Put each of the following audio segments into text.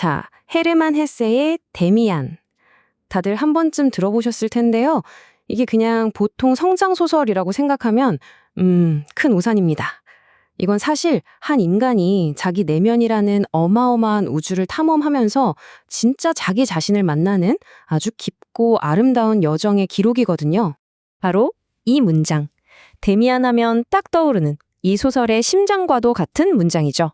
자, 헤르만 헤세의 데미안. 다들 한 번쯤 들어보셨을 텐데요. 이게 그냥 보통 성장소설이라고 생각하면 큰 오산입니다. 이건 사실 한 인간이 자기 내면이라는 어마어마한 우주를 탐험하면서 진짜 자기 자신을 만나는 아주 깊고 아름다운 여정의 기록이거든요. 바로 이 문장. 데미안 하면 딱 떠오르는 이 소설의 심장과도 같은 문장이죠.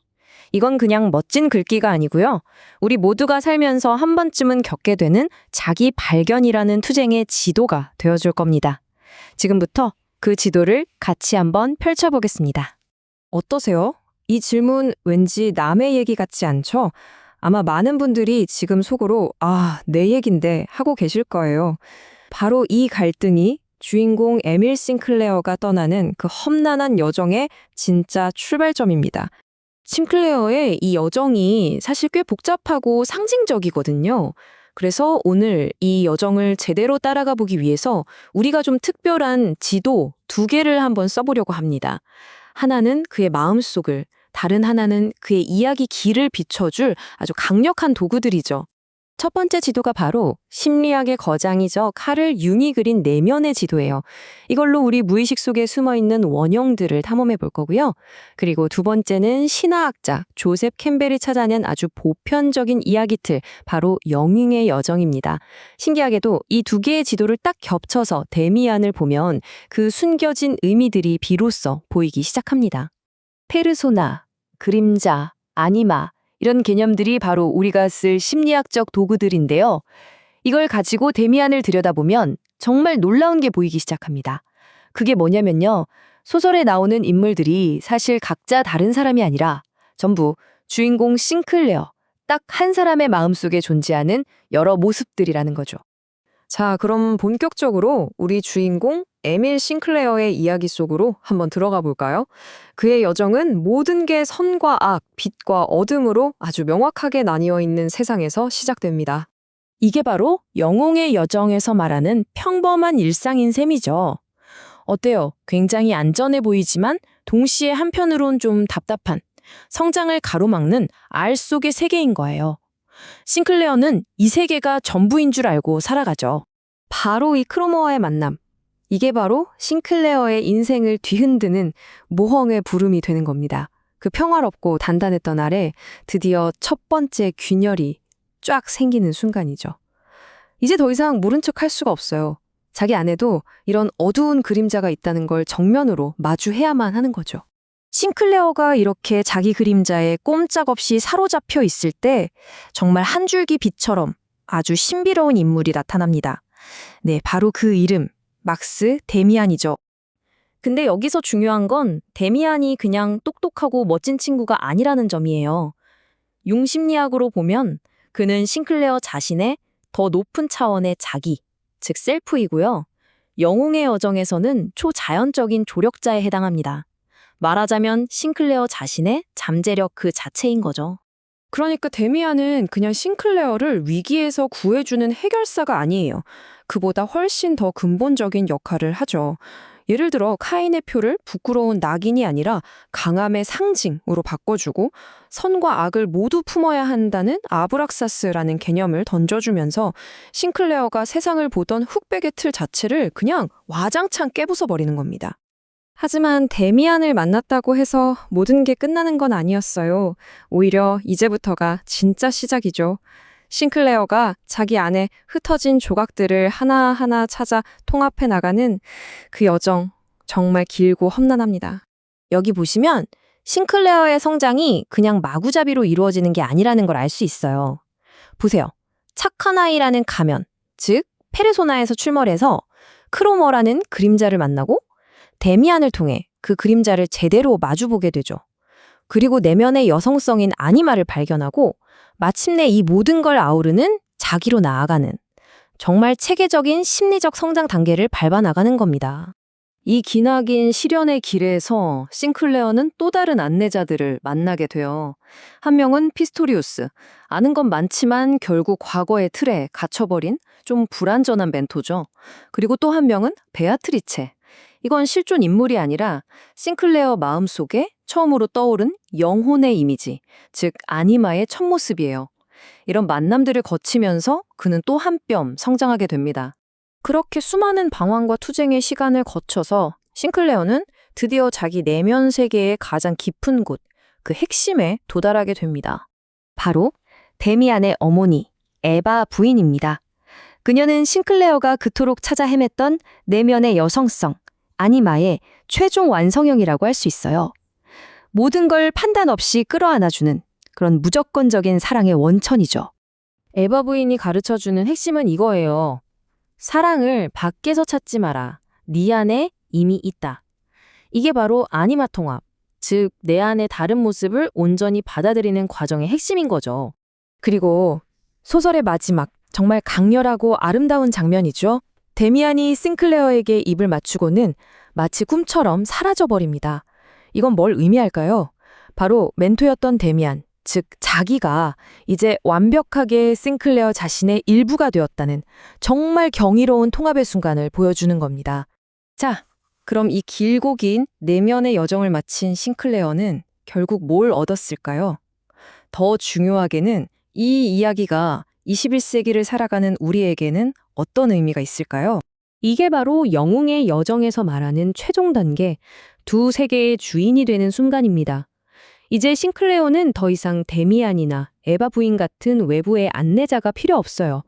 이건 그냥 멋진 글귀가 아니고요. 우리 모두가 살면서 한 번쯤은 겪게 되는 자기 발견이라는 투쟁의 지도가 되어줄 겁니다. 지금부터 그 지도를 같이 한번 펼쳐보겠습니다. 어떠세요? 이 질문 왠지 남의 얘기 같지 않죠? 아마 많은 분들이 지금 속으로 내 얘긴데 하고 계실 거예요. 바로 이 갈등이 주인공 에밀 싱클레어가 떠나는 그 험난한 여정의 진짜 출발점입니다. 싱클레어의 이 여정이 사실 꽤 복잡하고 상징적이거든요. 그래서 오늘 이 여정을 제대로 따라가 보기 위해서 우리가 좀 특별한 지도 2개를 한번 써보려고 합니다. 하나는 그의 마음속을, 다른 하나는 그의 이야기 길을 비춰줄 아주 강력한 도구들이죠. 첫 번째 지도가 바로 심리학의 거장이죠. 카를 융이 그린 내면의 지도예요. 이걸로 우리 무의식 속에 숨어있는 원형들을 탐험해 볼 거고요. 그리고 두 번째는 신화학자 조셉 캠벨이 찾아낸 아주 보편적인 이야기틀, 바로 영웅의 여정입니다. 신기하게도 이 2개의 지도를 딱 겹쳐서 데미안을 보면 그 숨겨진 의미들이 비로소 보이기 시작합니다. 페르소나, 그림자, 아니마, 이런 개념들이 바로 우리가 쓸 심리학적 도구들인데요. 이걸 가지고 데미안을 들여다보면 정말 놀라운 게 보이기 시작합니다. 그게 뭐냐면요. 소설에 나오는 인물들이 사실 각자 다른 사람이 아니라 전부 주인공 싱클레어, 딱 한 사람의 마음속에 존재하는 여러 모습들이라는 거죠. 자, 그럼 본격적으로 우리 주인공 에밀 싱클레어의 이야기 속으로 한번 들어가 볼까요? 그의 여정은 모든 게 선과 악, 빛과 어둠으로 아주 명확하게 나뉘어 있는 세상에서 시작됩니다. 이게 바로 영웅의 여정에서 말하는 평범한 일상인 셈이죠. 어때요? 굉장히 안전해 보이지만 동시에 한편으론 좀 답답한, 성장을 가로막는 알 속의 세계인 거예요. 싱클레어는 이 세계가 전부인 줄 알고 살아가죠. 바로 이 크로모와의 만남. 이게 바로 싱클레어의 인생을 뒤흔드는 모험의 부름이 되는 겁니다. 그 평화롭고 단단했던 알에 드디어 첫 번째 균열이 쫙 생기는 순간이죠. 이제 더 이상 모른 척 할 수가 없어요. 자기 안에도 이런 어두운 그림자가 있다는 걸 정면으로 마주해야만 하는 거죠. 싱클레어가 이렇게 자기 그림자에 꼼짝없이 사로잡혀 있을 때 정말 한 줄기 빛처럼 아주 신비로운 인물이 나타납니다. 네, 바로 그 이름, 막스 데미안이죠. 근데 여기서 중요한 건 데미안이 그냥 똑똑하고 멋진 친구가 아니라는 점이에요. 융심리학으로 보면 그는 싱클레어 자신의 더 높은 차원의 자기, 즉 셀프이고요. 영웅의 여정에서는 초자연적인 조력자에 해당합니다. 말하자면 싱클레어 자신의 잠재력 그 자체인 거죠. 그러니까 데미안은 그냥 싱클레어를 위기에서 구해주는 해결사가 아니에요. 그보다 훨씬 더 근본적인 역할을 하죠. 예를 들어 카인의 표를 부끄러운 낙인이 아니라 강함의 상징으로 바꿔주고 선과 악을 모두 품어야 한다는 아브락사스라는 개념을 던져주면서 싱클레어가 세상을 보던 흑백의 틀 자체를 그냥 와장창 깨부숴버리는 겁니다. 하지만 데미안을 만났다고 해서 모든 게 끝나는 건 아니었어요. 오히려 이제부터가 진짜 시작이죠. 싱클레어가 자기 안에 흩어진 조각들을 하나하나 찾아 통합해 나가는 그 여정, 정말 길고 험난합니다. 여기 보시면 싱클레어의 성장이 그냥 마구잡이로 이루어지는 게 아니라는 걸 알 수 있어요. 보세요. 착한 아이라는 가면, 즉 페르소나에서 출몰해서 크로머라는 그림자를 만나고 데미안을 통해 그 그림자를 제대로 마주보게 되죠. 그리고 내면의 여성성인 아니마를 발견하고 마침내 이 모든 걸 아우르는 자기로 나아가는 정말 체계적인 심리적 성장 단계를 밟아 나가는 겁니다. 이 기나긴 시련의 길에서 싱클레어는 또 다른 안내자들을 만나게 돼요. 한 명은 피스토리우스, 아는 건 많지만 결국 과거의 틀에 갇혀버린 좀 불완전한 멘토죠. 그리고 또 한 명은 베아트리체. 이건 실존 인물이 아니라 싱클레어 마음속에 처음으로 떠오른 영혼의 이미지, 즉 아니마의 첫 모습이에요. 이런 만남들을 거치면서 그는 또 한 뼘 성장하게 됩니다. 그렇게 수많은 방황과 투쟁의 시간을 거쳐서 싱클레어는 드디어 자기 내면 세계의 가장 깊은 곳, 그 핵심에 도달하게 됩니다. 바로 데미안의 어머니, 에바 부인입니다. 그녀는 싱클레어가 그토록 찾아 헤맸던 내면의 여성성, 아니마의 최종 완성형이라고 할 수 있어요. 모든 걸 판단 없이 끌어안아주는 그런 무조건적인 사랑의 원천이죠. 에바 부인이 가르쳐주는 핵심은 이거예요. 사랑을 밖에서 찾지 마라. 네 안에 이미 있다. 이게 바로 아니마 통합, 즉 내 안의 다른 모습을 온전히 받아들이는 과정의 핵심인 거죠. 그리고 소설의 마지막, 정말 강렬하고 아름다운 장면이죠. 데미안이 싱클레어에게 입을 맞추고는 마치 꿈처럼 사라져버립니다. 이건 뭘 의미할까요? 바로 멘토였던 데미안, 즉 자기가 이제 완벽하게 싱클레어 자신의 일부가 되었다는 정말 경이로운 통합의 순간을 보여주는 겁니다. 자, 그럼 이 길고 긴 내면의 여정을 마친 싱클레어는 결국 뭘 얻었을까요? 더 중요하게는 이 이야기가 21세기를 살아가는 우리에게는 어떤 의미가 있을까요? 이게 바로 영웅의 여정에서 말하는 최종 단계, 두 세계의 주인이 되는 순간입니다. 이제 싱클레어는 더 이상 데미안이나 에바 부인 같은 외부의 안내자가 필요 없어요.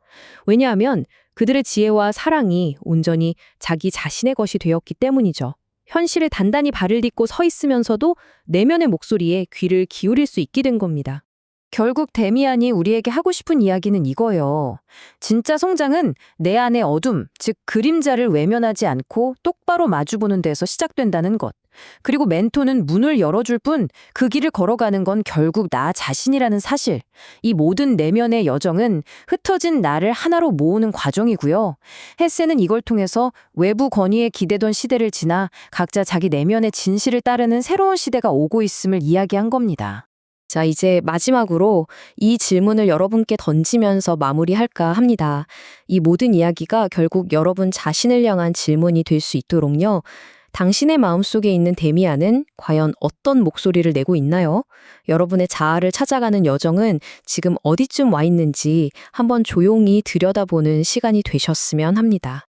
왜냐하면 그들의 지혜와 사랑이 온전히 자기 자신의 것이 되었기 때문이죠. 현실에 단단히 발을 딛고 서 있으면서도 내면의 목소리에 귀를 기울일 수 있게 된 겁니다. 결국 데미안이 우리에게 하고 싶은 이야기는 이거예요. 진짜 성장은 내 안의 어둠, 즉 그림자를 외면하지 않고 똑바로 마주보는 데서 시작된다는 것. 그리고 멘토는 문을 열어줄 뿐 그 길을 걸어가는 건 결국 나 자신이라는 사실. 이 모든 내면의 여정은 흩어진 나를 하나로 모으는 과정이고요. 헤세는 이걸 통해서 외부 권위에 기대던 시대를 지나 각자 자기 내면의 진실을 따르는 새로운 시대가 오고 있음을 이야기한 겁니다. 자, 이제 마지막으로 이 질문을 여러분께 던지면서 마무리할까 합니다. 이 모든 이야기가 결국 여러분 자신을 향한 질문이 될 수 있도록요. 당신의 마음속에 있는 데미안은 과연 어떤 목소리를 내고 있나요? 여러분의 자아를 찾아가는 여정은 지금 어디쯤 와 있는지 한번 조용히 들여다보는 시간이 되셨으면 합니다.